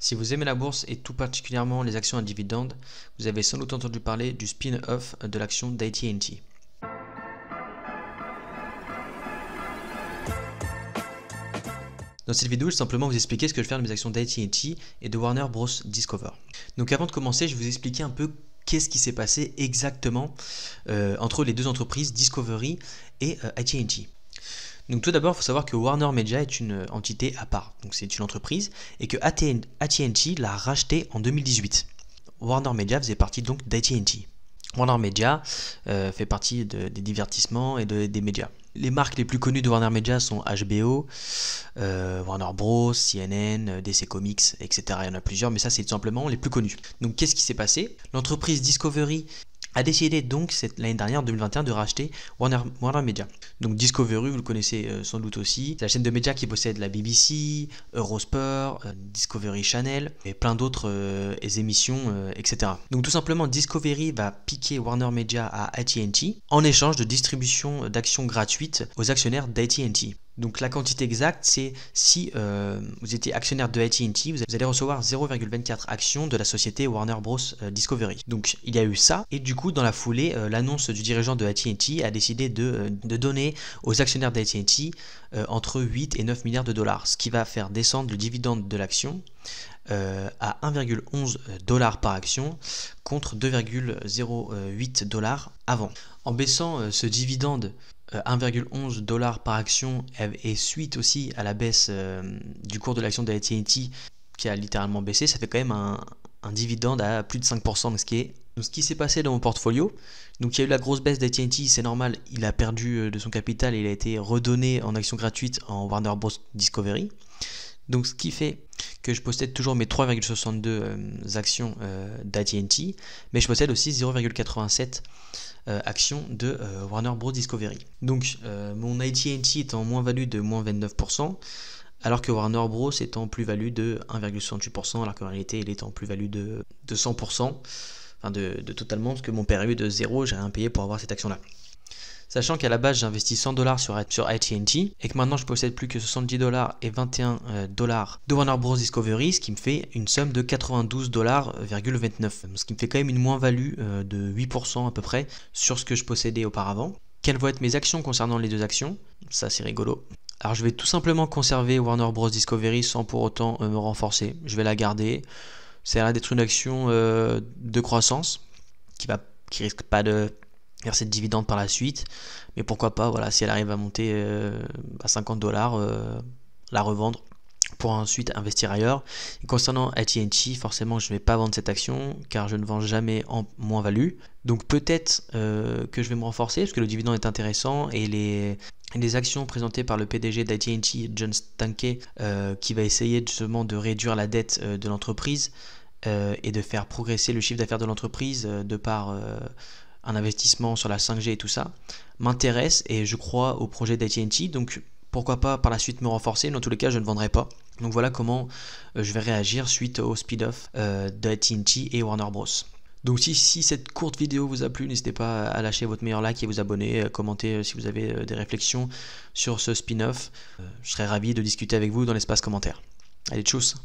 Si vous aimez la bourse et tout particulièrement les actions à dividendes, vous avez sans doute entendu parler du spin-off de l'action d'AT&T. Dans cette vidéo, je vais simplement vous expliquer ce que je fais de mes actions d'AT&T et de Warner Bros. Discover. Donc avant de commencer, je vais vous expliquer un peu qu'est-ce qui s'est passé exactement entre les deux entreprises Discovery et AT&T. Donc tout d'abord, il faut savoir que Warner Media est une entité à part, donc c'est une entreprise, et que AT&T l'a racheté en 2018. Warner Media faisait partie donc d'AT&T. Warner Media fait partie des divertissements et des médias. Les marques les plus connues de Warner Media sont HBO, Warner Bros, CNN, DC Comics, etc. Il y en a plusieurs, mais ça c'est tout simplement les plus connus. Donc qu'est-ce qui s'est passé? L'entreprise Discovery a décidé donc l'année dernière, en 2021, de racheter Warner Media. Donc Discovery, vous le connaissez sans doute aussi, c'est la chaîne de médias qui possède la BBC, Eurosport, Discovery Channel et plein d'autres émissions, etc. Donc tout simplement, Discovery va piquer Warner Media à AT&T en échange de distribution d'actions gratuites aux actionnaires d'AT&T. Donc la quantité exacte, c'est si vous étiez actionnaire de AT&T, vous allez recevoir 0,24 actions de la société Warner Bros Discovery. Donc il y a eu ça, et du coup dans la foulée, l'annonce du dirigeant de AT&T a décidé de donner aux actionnaires d'AT&T entre 8 et 9 milliards de dollars, ce qui va faire descendre le dividende de l'action à 1,11 $ par action contre 2,08 $ avant. En baissant ce dividende 1,11 $ par action et suite aussi à la baisse du cours de l'action de AT&T qui a littéralement baissé, ça fait quand même un dividende à plus de 5%. Donc ce qui s'est passé dans mon portfolio, donc il y a eu la grosse baisse d'AT&T, c'est normal, il a perdu de son capital et il a été redonné en actions gratuites en Warner Bros Discovery. Donc ce qui fait que je possède toujours mes 3,62 actions d'AT&T, mais je possède aussi 0,87 actions de Warner Bros Discovery. Donc mon AT&T est en moins-value de moins 29%, alors que Warner Bros est en plus-value de 1,68%, alors qu'en réalité il est en plus-value de 100%, enfin de totalement, parce que mon PRU de 0, j'ai rien payé pour avoir cette action-là. Sachant qu'à la base j'ai investi 100 $ sur AT&T et que maintenant je possède plus que 70 $ et 21 $ de Warner Bros Discovery, ce qui me fait une somme de 92,29 $, ce qui me fait quand même une moins-value de 8% à peu près sur ce que je possédais auparavant. Quelles vont être mes actions concernant les deux actions? Ça c'est rigolo. Alors je vais tout simplement conserver Warner Bros Discovery sans pour autant me renforcer. Je vais la garder. Ça a l'air d'être une action de croissance qui risque pas de verser de dividendes par la suite, mais pourquoi pas, voilà, si elle arrive à monter à 50 $, la revendre pour ensuite investir ailleurs. Et concernant AT&T, forcément je ne vais pas vendre cette action car je ne vends jamais en moins-value, donc peut-être que je vais me renforcer parce que le dividende est intéressant et les actions présentées par le PDG d'AT&T, John Stankey, qui va essayer justement de réduire la dette de l'entreprise et de faire progresser le chiffre d'affaires de l'entreprise de par un investissement sur la 5G et tout ça, m'intéresse et je crois au projet d'AT&T, donc pourquoi pas par la suite me renforcer, mais dans tous les cas je ne vendrai pas. Donc voilà comment je vais réagir suite au speed-off d'AT&T et Warner Bros. Donc si cette courte vidéo vous a plu, n'hésitez pas à lâcher votre meilleur like et vous abonner, commenter si vous avez des réflexions sur ce spin-off. Je serai ravi de discuter avec vous dans l'espace commentaire. Allez, tchuss!